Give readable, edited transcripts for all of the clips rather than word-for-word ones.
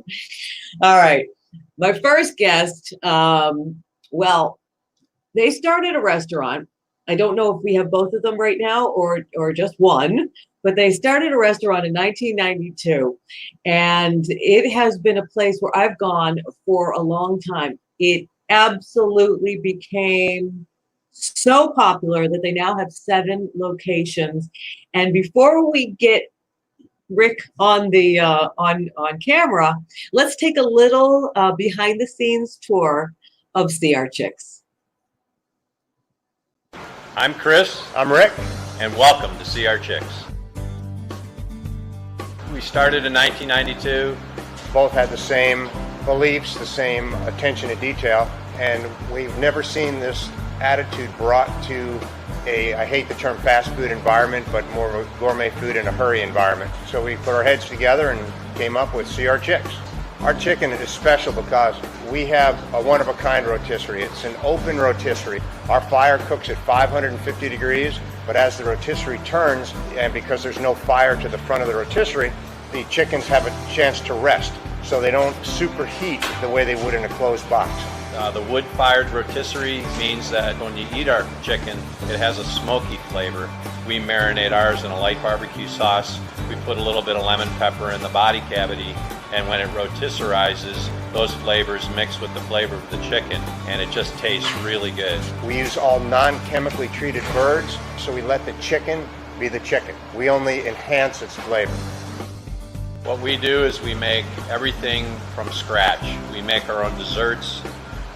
phone. All right. My first guest, well, they started a restaurant. I don't know if we have both of them right now or just one, but they started a restaurant in 1992. And it has been a place where I've gone for a long time. It absolutely became so popular that they now have 7 locations. And before we get Rick on the on camera, let's take a little behind the scenes tour of CR Chicks. I'm Chris. I'm Rick. And welcome to CR Chicks. We started in 1992. Both had the same beliefs, the same attention to detail, and we've never seen this attitude brought to I hate the term fast food environment, but more of a gourmet food in a hurry environment. So we put our heads together and came up with CR Chicks. Our chicken is special because we have a one-of-a-kind rotisserie. It's an open rotisserie. Our fire cooks at 550 degrees, but as the rotisserie turns, and because there's no fire to the front of the rotisserie, the chickens have a chance to rest, so they don't superheat the way they would in a closed box. The wood-fired rotisserie means that when you eat our chicken, it has a smoky flavor. We marinate ours in a light barbecue sauce. We put a little bit of lemon pepper in the body cavity, and when it rotisserizes, those flavors mix with the flavor of the chicken, and it just tastes really good. We use all non-chemically treated birds, so we let the chicken be the chicken. We only enhance its flavor. What we do is we make everything from scratch. We make our own desserts.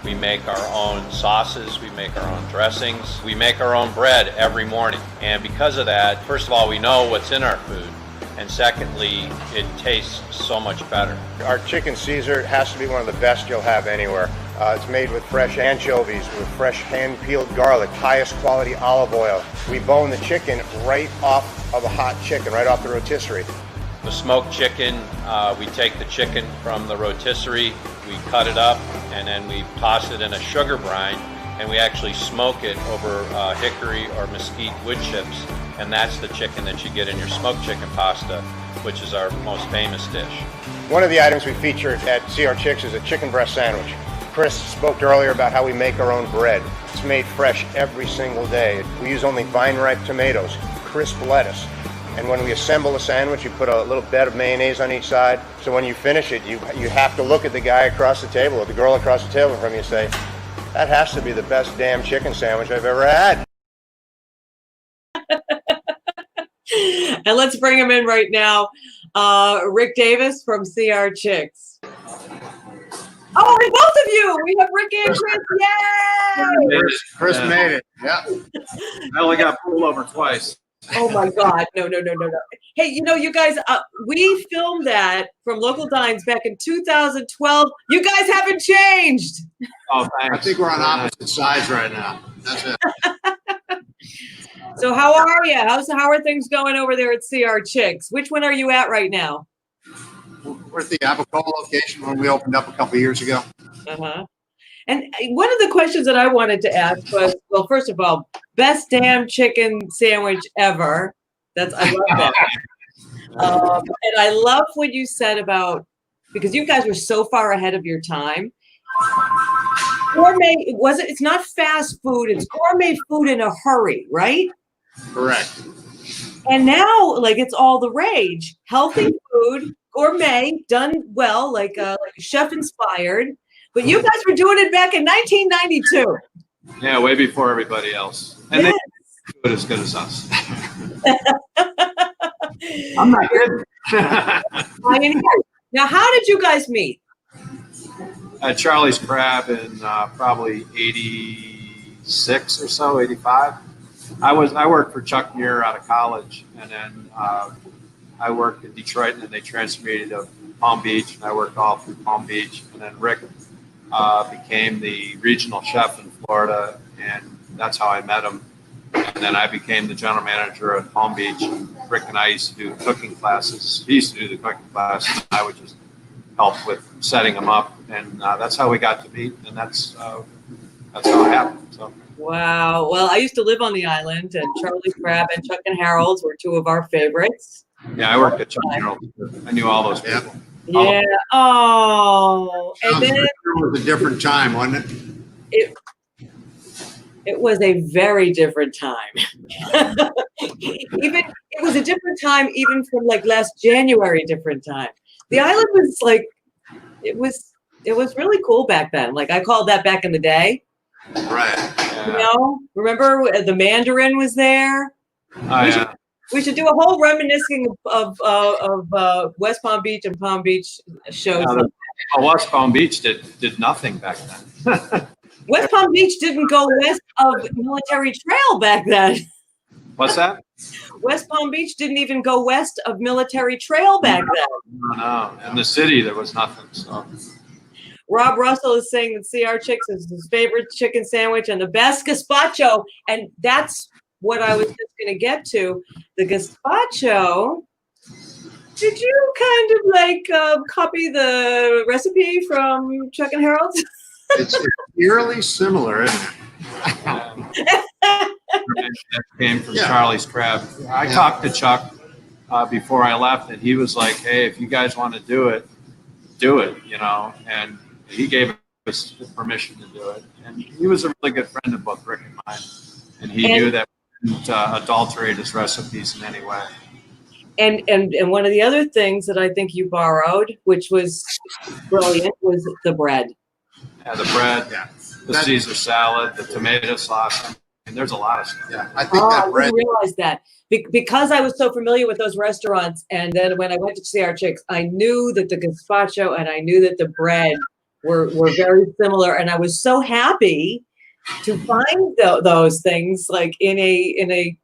We make our own sauces, we make our own dressings, we make our own bread every morning. And because of that, first of all, we know what's in our food. And secondly, it tastes so much better. Our chicken Caesar has to be one of the best you'll have anywhere. It's made with fresh anchovies, with fresh hand-peeled garlic, highest quality olive oil. We bone the chicken right off of a hot chicken, right off the rotisserie. The smoked chicken, we take the chicken from the rotisserie, we cut it up, and then we toss it in a sugar brine, and we actually smoke it over hickory or mesquite wood chips, and that's the chicken that you get in your smoked chicken pasta, which is our most famous dish. One of the items we feature at CR Chicks is a chicken breast sandwich. Chris spoke earlier about how we make our own bread. It's made fresh every single day. We use only vine-ripe tomatoes, crisp lettuce. And when we assemble a sandwich, you put a little bed of mayonnaise on each side. So when you finish it, you have to look at the guy across the table or the girl across the table from you and say, that has to be the best damn chicken sandwich I've ever had. And let's bring him in right now. Rick Davis from CR Chicks. Oh, and both of you. We have Rick and Chris. Yay! Chris made it. Yeah. I only got pulled over twice. Oh my God. No. Hey, you guys, we filmed that from Local Dines back in 2012. You guys haven't changed. Oh, thanks. I think we're on opposite sides right now. That's it. So how are you? How are things going over there at CR Chicks? Which one are you at right now? We're at the Apicola location when we opened up a couple of years ago. Uh-huh. And one of the questions that I wanted to ask was, well, first of all, best damn chicken sandwich ever. I love that. And I love what you said about, because you guys were so far ahead of your time. Gourmet, it's not fast food, it's gourmet food in a hurry, right? Correct. And now, it's all the rage. Healthy food, gourmet, done well, like chef inspired. But you guys were doing it back in 1992. Yeah, way before everybody else. And yes. They do it as good as us. I'm not kidding. Now, how did you guys meet? At Charlie's Crab in probably 86 or so, 85. I worked for Chuck Muir out of college, and then I worked in Detroit, and then they transferred me to Palm Beach, and I worked all through Palm Beach. And then Rick became the regional chef in Florida, and that's how I met him. And then I became the general manager at Palm Beach. Rick and I used to do cooking classes. He used to do the cooking classes. I would just help with setting them up, and that's how we got to meet, and that's how it happened. So. Wow. Well, I used to live on the island, and Charlie's Crab and Chuck and Harold's were two of our favorites. Yeah, I worked at Chuck Harold. I knew all those people. Yeah. Oh, and then It was a different time, wasn't it? it was a very different time. Even it was a different time, even from like last January, different time. The island was like, it was really cool back then. Like I called that back in the day. Right. You know, remember the Mandarin was there? Oh, yeah. We should do a whole reminiscing of West Palm Beach and Palm Beach shows. West Palm Beach did nothing back then. West Palm Beach didn't go west of Military Trail back then. What's that? West Palm Beach didn't even go west of Military Trail back then. No. In the city, there was nothing. So. Rob Russell is saying that CR Chicks is his favorite chicken sandwich and the best gazpacho. And that's what I was just going to get to. The gazpacho, did you kind of like copy the recipe from Chuck and Harold's? It's eerily similar, isn't it? That came from Charlie's Crab. I talked to Chuck before I left, and he was like, "Hey, if you guys want to do it, you know." And he gave us permission to do it. And he was a really good friend of both Rick and mine, and he knew that we didn't adulterate his recipes in any way. And one of the other things that I think you borrowed, which was brilliant, was the bread. Yeah, the bread, the Caesar salad, the tomato sauce. And there's a lot of stuff. Yeah, I think that bread. I didn't realize that because I was so familiar with those restaurants, and then when I went to CR Chicks, I knew that the gazpacho and I knew that the bread were very similar, and I was so happy to find those things like in a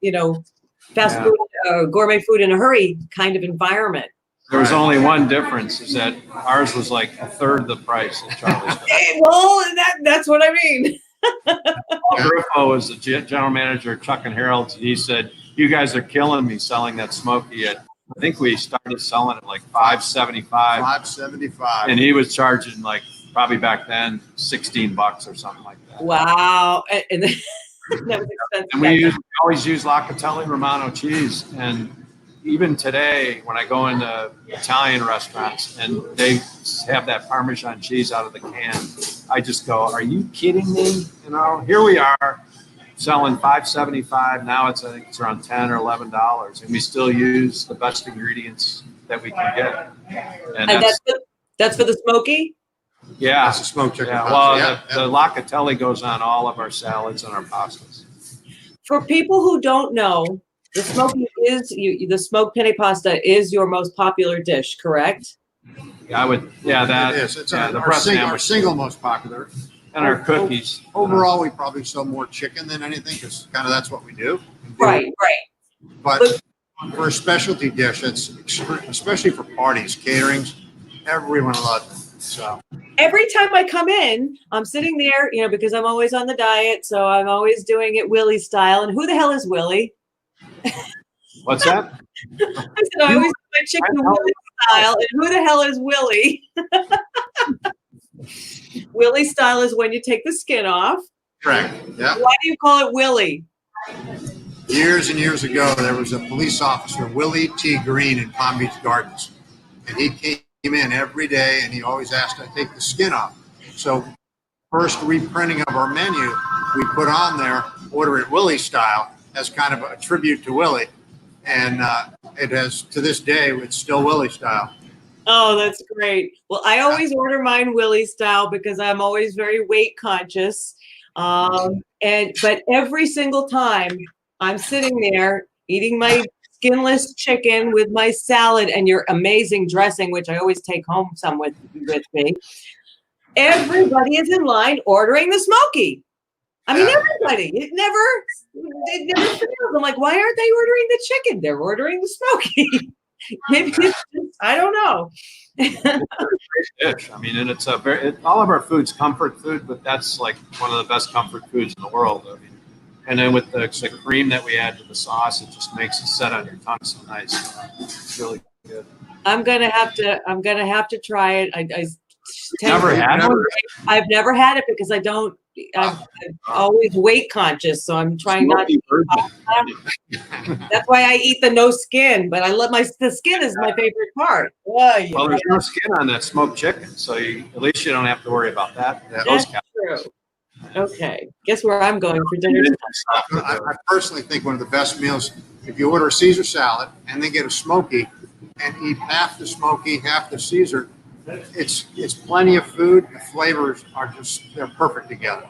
fast food, gourmet food in a hurry kind of environment. There was only one difference, is that ours was like a third of the price of Charlie's. Well, that's what I mean. Griffo was the general manager of Chuck and Harold's, and he said, "You guys are killing me selling that smoky at." I think we started selling it like $5.75. $5.75. And he was charging like probably back then $16 or something like that. Wow, and that was expensive. And we always use Locatelli Romano cheese, and even today, when I go into Italian restaurants and they have that Parmesan cheese out of the can, I just go, "Are you kidding me?" You know, here we are selling $5.75. Now I think it's around $10 or $11, and we still use the best ingredients that we can get. And that's for the smoky. Yeah, That's a smoked chicken. yeah. Well, the Locatelli goes on all of our salads and our pastas. For people who don't know, the smoky the smoked penne pasta is your most popular dish, correct? I would, that It is. It's the our breast sandwich single most popular. and our cookies. Overall, we probably sell more chicken than anything because kind of that's what we do. Right. But for a specialty dish, it's especially for parties, caterings, everyone loves it. So Every time I come in, I'm sitting there, because I'm always on the diet, so I'm always doing it Willie style. And who the hell is Willie? What's that? I said I always do my chicken Willie style, and who the hell is Willie? Willie style is when you take the skin off. correct. Yeah. Why do you call it Willie? Years and years ago, there was a police officer, Willie T. Green, in Palm Beach Gardens, and he came in every day, and he always asked to take the skin off. So, first reprinting of our menu, we put on there, order it Willie style, as kind of a tribute to Willie, and it has, to this day, it's still Willie style. Oh, that's great. Well, I always order mine Willie style because I'm always very weight conscious. But every single time I'm sitting there eating my skinless chicken with my salad and your amazing dressing, which I always take home some with me, everybody is in line ordering the smoky. I mean, everybody. It never fails. I'm like, why aren't they ordering the chicken? They're ordering the smoky. Maybe it's just, I don't know. Dish. I mean, and it's all of our food's comfort food, but that's like one of the best comfort foods in the world. I mean, and then with the cream that we add to the sauce, it just makes it set on your tongue so nice. It's really good. I'm gonna have to try it. Never had it? I've never had it because I don't I'm always weight conscious, so I'm trying not to. That's why I eat the no skin, but the skin is my favorite part. Oh, yeah. Well, there's no skin on that smoked chicken, so at least you don't have to worry about that. That's true. Okay, guess where I'm going for dinner tonight. I personally think one of the best meals, if you order a Caesar salad and then get a smoky and eat half the smoky, half the Caesar, it's plenty of food. The flavors are they're perfect together.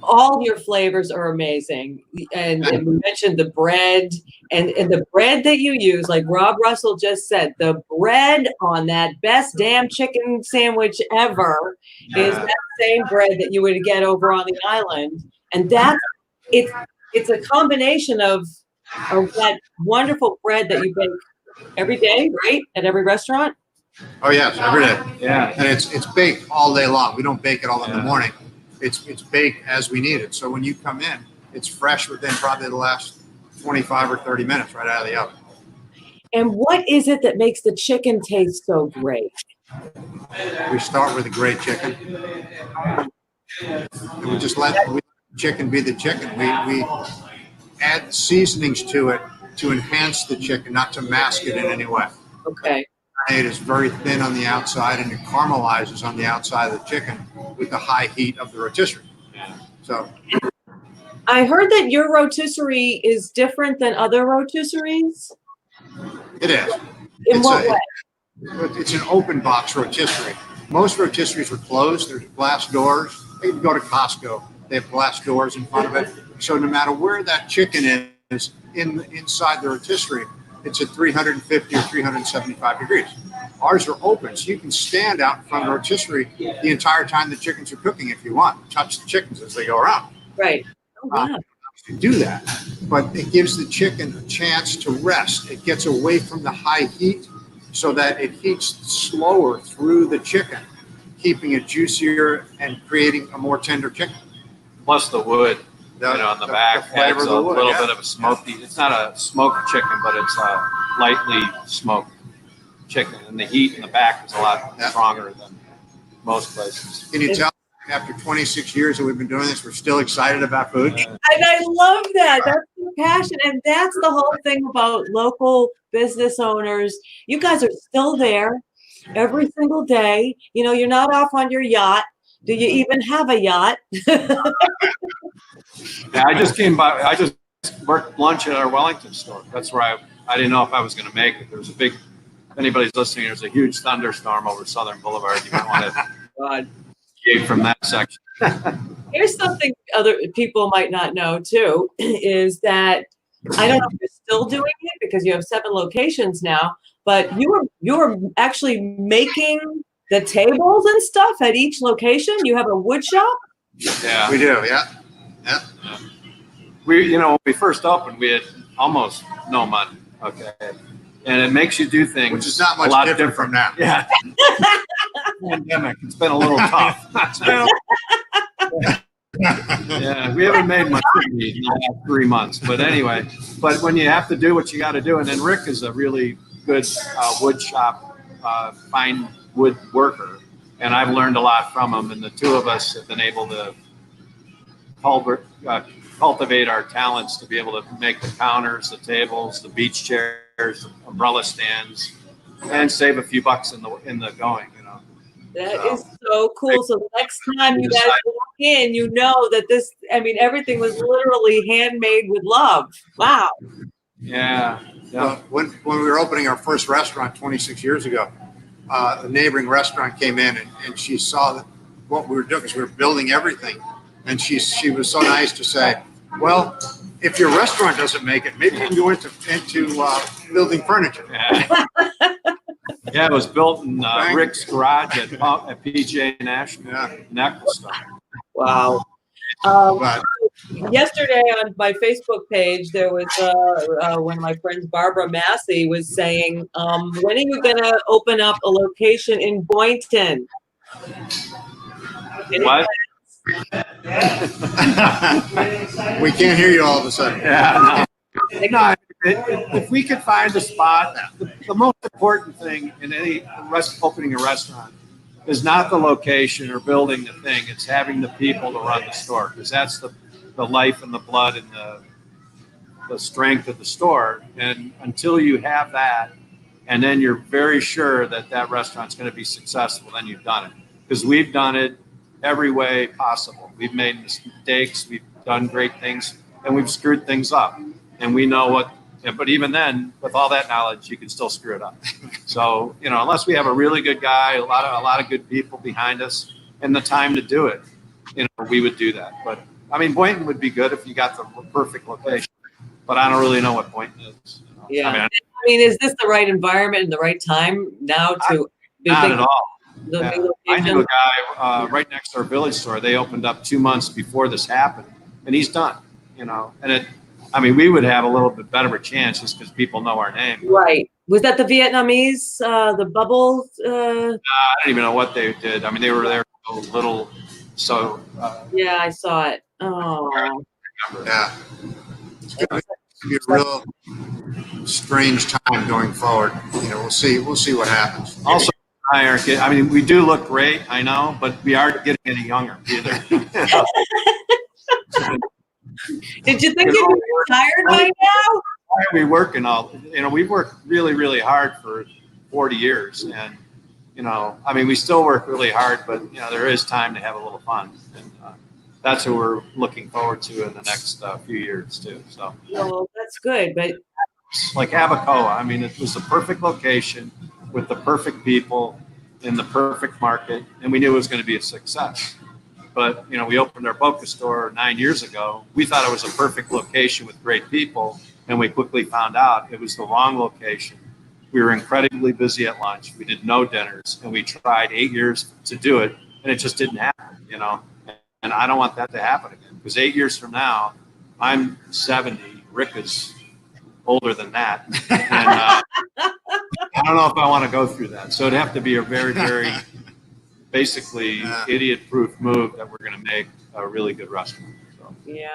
All your flavors are amazing. And we mentioned the bread and the bread that you use, like Rob Russell just said, the bread on that best damn chicken sandwich ever is that same bread that you would get over on the island. And it's a combination of that wonderful bread that you bake every day, right? At every restaurant? Oh yes, every day. Yeah. And it's baked all day long. We don't bake it all in the morning. It's baked as we need it. So when you come in, it's fresh within probably the last 25 or 30 minutes right out of the oven. And what is it that makes the chicken taste so great? We start with a great chicken. And we just let the chicken be the chicken. We add seasonings to it to enhance the chicken, not to mask it in any way. Okay. It is very thin on the outside and it caramelizes on the outside of the chicken with the high heat of the rotisserie. So I heard that your rotisserie is different than other rotisseries. it is. In what way? It's an open box rotisserie. Most rotisseries are closed. There's glass doors. You can go to Costco. They have glass doors in front of it. So no matter where that chicken is inside the rotisserie, it's at 350 or 375 degrees. Ours are open, so you can stand out in front of the rotisserie the entire time the chickens are cooking if you want. Touch the chickens as they go around. Right. Oh, wow. You do that, but it gives the chicken a chance to rest. It gets away from the high heat so that it heats slower through the chicken, keeping it juicier and creating a more tender chicken. Plus the wood. On the back adds a little bit of a smoky. It's not a smoked chicken, but it's a lightly smoked chicken, and the heat in the back is a lot stronger than most places. Can you tell after 26 years that we've been doing this, we're still excited about food? And I love that. That's the passion. And that's the whole thing about local business owners. You guys are still there every single day. You're not off on your yacht. Do you even have a yacht? Yeah, I just came by. I just worked lunch at our Wellington store. That's where I didn't know if I was going to make it. There was if anybody's listening, there's a huge thunderstorm over Southern Boulevard. You might want to escape from that section. Here's something other people might not know too, is that I don't know if you're still doing it because you have 7 locations now, but you're actually making the tables and stuff at each location. You have a wood shop? Yeah, we do. Yeah. When we first opened, we had almost no money. Okay. And it makes you do things which is not much different from now. Yeah. Pandemic. It's been a little tough. Yeah, we haven't made much money in the last 3 months. But anyway, when you have to do what you got to do, and then Rick is a really good wood shop, fine wood worker, and I've learned a lot from him. And the two of us have been able to cultivate our talents to be able to make the counters, the tables, the beach chairs, the umbrella stands, and save a few bucks in the going. That is so cool. So the next time you guys walk in, that everything was literally handmade with love. Wow. Yeah. Well, when we were opening our first restaurant 26 years ago, a neighboring restaurant came in and she saw that what we were doing because we were building everything. And she was so nice to say, well, if your restaurant doesn't make it, maybe you can go into building furniture. Yeah. Yeah, it was built in Rick's garage at PJ National. Necklace. Wow. Yesterday on my Facebook page, there was one of my friends, Barbara Massey, was saying, when are you going to open up a location in Boynton? What? We can't hear you all of a sudden. Yeah, no. If we could find a spot, the most important thing in any opening a restaurant is not the location or building the thing. It's having the people to run the store, because that's the life and the blood and the strength of the store. And until you have that, and then you're very sure that that restaurant's going to be successful, then you've done it. Because we've done it every way possible. We've made mistakes, we've done great things, and we've screwed things up. And we know what, but even then, with all that knowledge, you can still screw it up. So, unless we have a really good guy, a lot of good people behind us, and the time to do it, we would do that. But I mean, Boynton would be good if you got the perfect location. But I don't really know what Boynton is. Yeah. I mean, is this the right environment and the right time now to be not at all. I knew a guy right next to our village store. They opened up 2 months before this happened, and he's done. And we would have a little bit better of a chance just because people know our name. Right. Was that the Vietnamese, the bubble? I don't even know what they did. I mean, they were there a little. So. Yeah, I saw it. Oh. Yeah. It's going to be a real strange time going forward. We'll see what happens. Also, we do look great, I know, but we aren't getting any younger either. Did you think you'd be retired by now? Why are we working we've worked really, really hard for 40 years. And, we still work really hard, but, there is time to have a little fun. And that's what we're looking forward to in the next few years, too. So, well, that's good. But like Abacoa, it was the perfect location with the perfect people in the perfect market, and we knew it was going to be a success. But, we opened our Boca store 9 years ago. We thought it was a perfect location with great people, and we quickly found out it was the wrong location. We were incredibly busy at lunch. We did no dinners, and we tried 8 years to do it, and it just didn't happen, And I don't want that to happen again, because 8 years from now, I'm 70. Rick is older than that. And I don't know if I want to go through that. So it'd have to be a very, very basically idiot-proof move that we're going to make a really good restaurant. So. Yeah.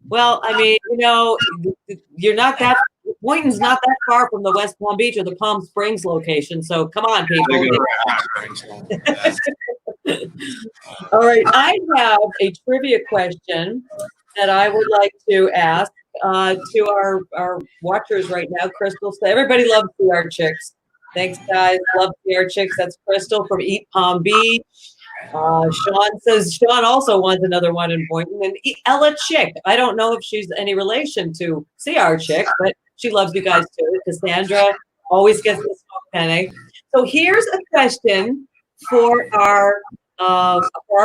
Well, you're not that, Boynton's not that far from the West Palm Beach or the Palm Springs location. So come on, people. All right. I have a trivia question that I would like to ask to our watchers right now. Crystal, everybody loves CR Chicks. Thanks, guys. Love CR Chicks. That's Crystal from Eat Palm Beach. Sean says Sean also wants another one in Boynton. And Ella Chick. I don't know if she's any relation to CR Chick, but she loves you guys too. Cassandra always gets the smoke penne. So here's a question for our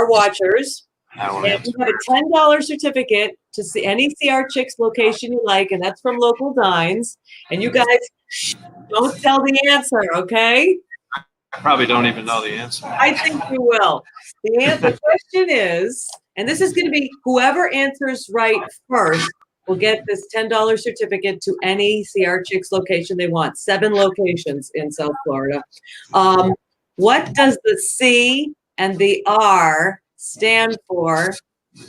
watchers. And we have a $10 certificate to see any CR Chicks location you like, and that's from Local Dines. And you guys don't tell the answer, okay? I probably don't even know the answer. I think you will. The question is, and this is going to be whoever answers right first will get this $10 certificate to any CR Chicks location they want. 7 locations in South Florida. What does the C and the R stand for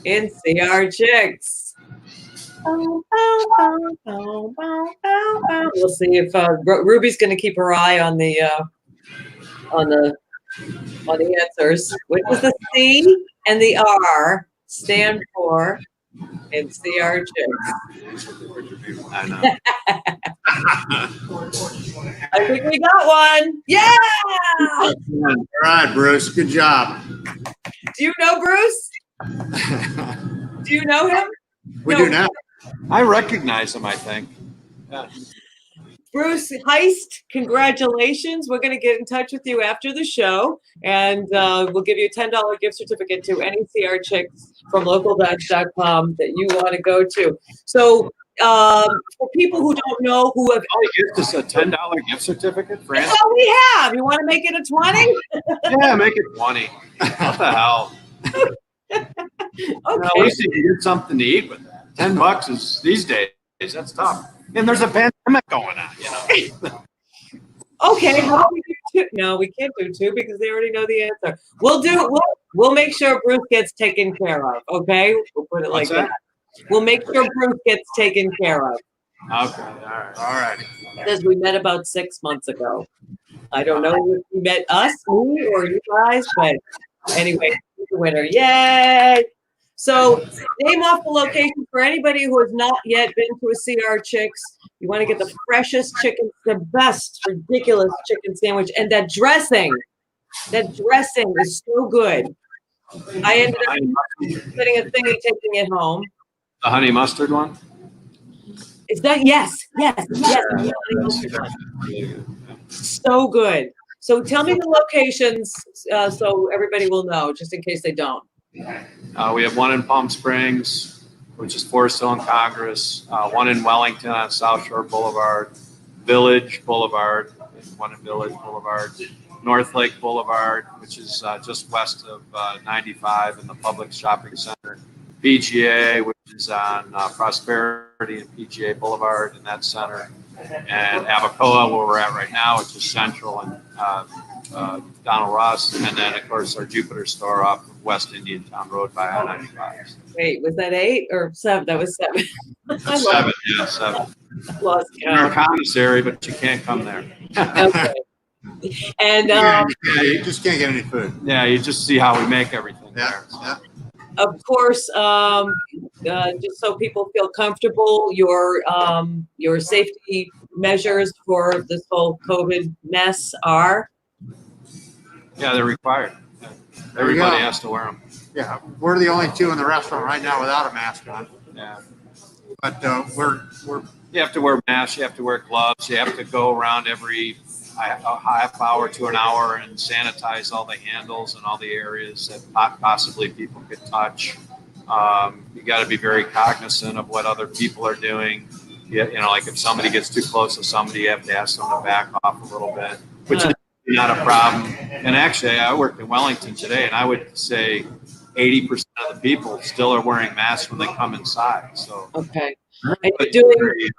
in CR Chicks? We'll see if Ruby's going to keep her eye on the answers. What does the C and the R stand for in CR Chicks? I know. I think we got one. Yeah! All right, Bruce. Good job. Do you know Bruce? Do you know him? We do now. I recognize him, I think. Yeah. Bruce Heist, congratulations. We're going to get in touch with you after the show, and we'll give you a $10 gift certificate to any CR Chicks from localdutch.com that you want to go to. So for people who don't know, who have... gift us a $10 gift certificate, Fran? That's all we have. You want to make it a 20? Yeah, make it 20. What the hell? Okay. At least you can get something to eat with that. $10 is, these days, that's tough. And there's a pandemic going on, Okay, how about we do 2? No, we can't do 2 because they already know the answer. We'll make sure Bruce gets taken care of, okay? We'll put it like that. We'll make sure Bruce gets taken care of. Okay, all right. All right. Because we met about 6 months ago. I don't know if you met us, me, or you guys, but anyway, he's the winner. Yay! So name off the location for anybody who has not yet been to a CR Chicks. You want to get the freshest chicken, the best ridiculous chicken sandwich, and that dressing is so good. I ended up getting a thing and taking it home. The honey mustard one? Is that yes. So good. So tell me the locations so everybody will know, just in case they don't. We have one in Palm Springs, which is Forest Hill and Congress, one in Wellington on South Shore Boulevard, Village Boulevard, one in Village Boulevard, North Lake Boulevard, which is just west of 95 in the Public Shopping Center, PGA, which is on Prosperity and PGA Boulevard in that center, and Abacoa, where we're at right now, which is Central and Donald Ross, and then of course our Jupiter store off of West Indian Town Road by I-95. Wait, was that 8 or 7? That was 7. Seven, yeah, 7. Lost In our count. commissary, but you can't come there. Okay. And Yeah, you just can't get any food. Yeah, you just see how we make everything Yeah, there. yeah. of course, just so people feel comfortable, your safety measures for this whole COVID mess are. Yeah, they're required. Everybody has to wear them. Yeah, we're the only two in the restaurant right now without a mask on. Yeah. But we're You have to wear masks, you have to wear gloves, you have to go around every a half hour to an hour and sanitize all the handles and all the areas that possibly people could touch. You got to be very cognizant of what other people are doing. You know, like if somebody gets too close to somebody, you have to ask them to back off a little bit, which is not a problem. And actually, I worked in Wellington today, and I would say 80% of the people still are wearing masks when they come inside. So Okay. everybody's very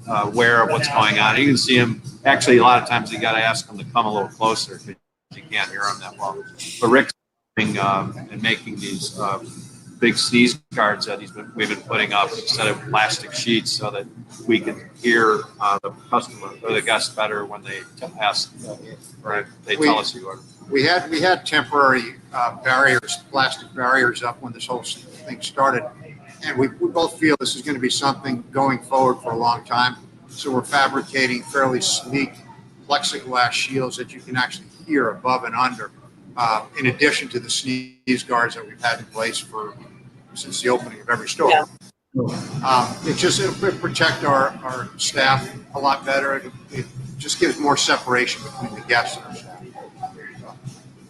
aware of what's going on. You can see them. Actually, a lot of times you got to ask them to come a little closer because you can't hear them that well. But Rick's doing, and making these big sneeze guards that we've been putting up instead of plastic sheets, so that we can hear the customer or the guest better when they ask. Right? They tell us you are. we had temporary barriers, plastic barriers up when this whole thing started, and we both feel this is going to be something going forward for a long time. So we're fabricating fairly sleek plexiglass shields that you can actually hear above and under, in addition to the sneeze guards that we've had in place since the opening of every store. Yeah. It'll protect our staff a lot better. It just gives more separation between the guests and our staff.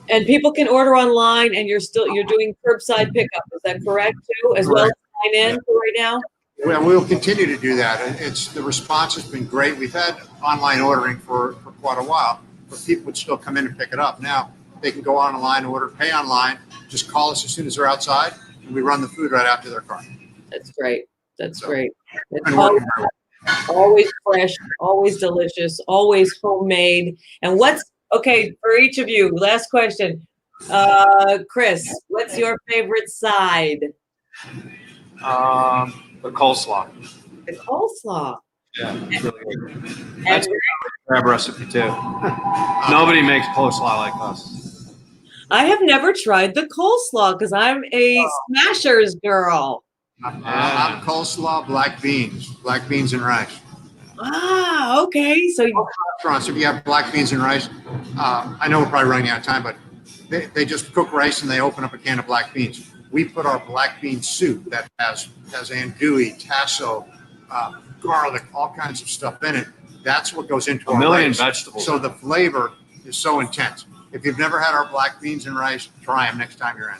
And people can order online, and you're doing curbside pickup. Is that correct too, as well as sign in for right now? Well, we'll continue to do that. The response has been great. We've had online ordering for quite a while, but people would still come in and pick it up. Now they can go online, order, pay online, just call us as soon as they're outside, and we run the food right out to their car. That's great. That's great. It's Been working very well. always fresh, always delicious, always homemade. And okay, for each of you, last question. Chris, what's your favorite side? The coleslaw. The coleslaw. Yeah, it's really good. And That's a crab recipe too. Nobody makes coleslaw like us. I have never tried the coleslaw because I'm a Smashers girl. I'm coleslaw, black beans and rice. Ah, okay. So Restaurants, if you have black beans and rice, I know we're probably running out of time, but they just cook rice and they open up a can of black beans. We put our black bean soup that has andouille, tasso, garlic, all kinds of stuff in it. That's what goes into A our million rice. vegetables. So the flavor is so intense. If you've never had our black beans and rice, try them next time you're in.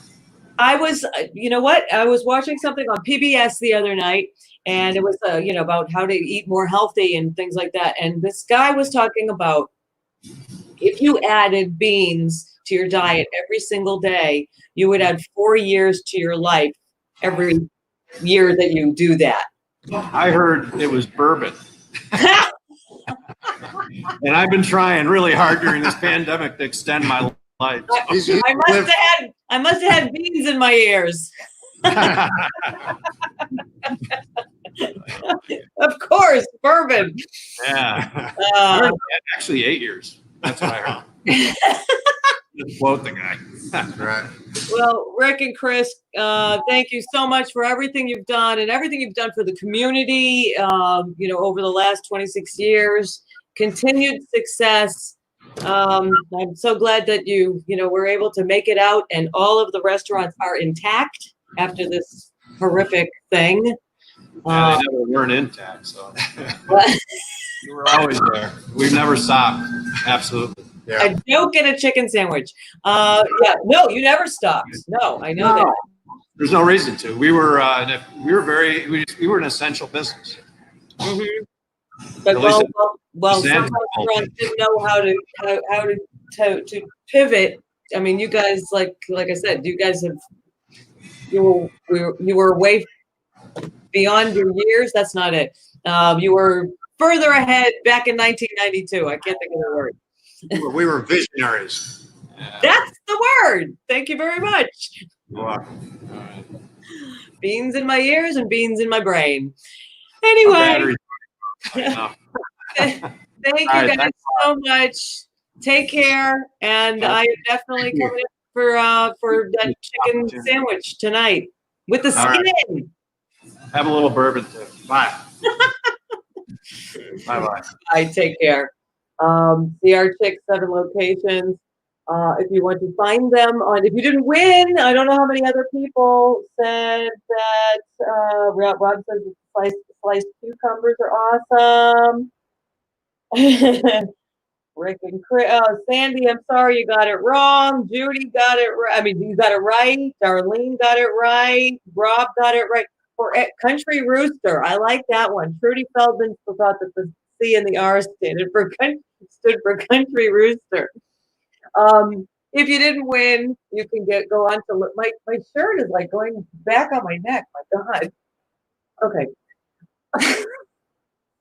I was, you know what? I was watching something on PBS the other night, and it was, about how to eat more healthy and things like that. And this guy was talking about if you added beans to your diet every single day, you would add 4 years to your life every year that you do that. I heard it was bourbon. And I've been trying really hard during this pandemic to extend my life. I must have had beans in my ears. Of course, bourbon. Yeah. Uh, Actually 8 years. That's what I heard. Just float the guy. Right. Well, Rick and Chris, thank you so much for everything you've done and everything you've done for the community, over the last 26 years. Continued success. I'm so glad that you were able to make it out and all of the restaurants are intact after this horrific thing. Yeah, they never weren't intact, so we were always there. We've never stopped. Absolutely. Yeah. A joke and a chicken sandwich. No, you never stopped. No, I know that. There's no reason to. We were we were an essential business. Mm-hmm. But At least some restaurants didn't know how to pivot. I mean, you guys, like I said, you guys you were way beyond your years. That's not it. You were further ahead back in 1992. I can't think of the word. We were visionaries. Yeah. That's the word. Thank you very much. You're welcome. All right. Beans in my ears and beans in my brain. Anyway. Thank you guys so much. Take care, and I am definitely coming in for that chicken sandwich tonight with the skin. Have a little bourbon too. Bye. Bye. I take care. CR Chicks, 7 locations. If you want to find them if you didn't win, I don't know how many other people said that. Rob says sliced cucumbers are awesome. Rick and Chris, Sandy, I'm sorry you got it wrong. Judy got it right. I mean, you got it right. Darlene got it right. Rob got it right. For Country Rooster, I like that one. Trudy Feldman forgot that the C and the R stood for Country Rooster. If you didn't win, you can go on to look. My shirt is like going back on my neck. My God. Okay.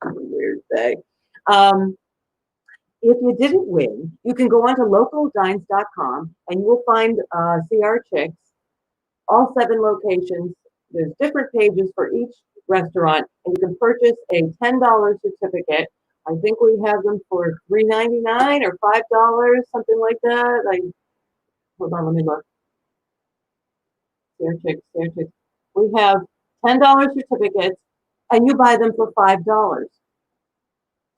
Weird thing. If you didn't win, you can go on to localdines.com and you will find CR Chicks, all 7 locations. There's different pages for each restaurant, and you can purchase a $10 certificate. I think we have them for $3.99 or $5, something like that. Hold on, let me look. CR Chicks. We have $10 certificates, and you buy them for $5.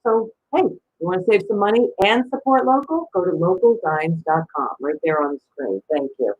So, hey, you want to save some money and support local? Go to localdines.com right there on the screen. Thank you.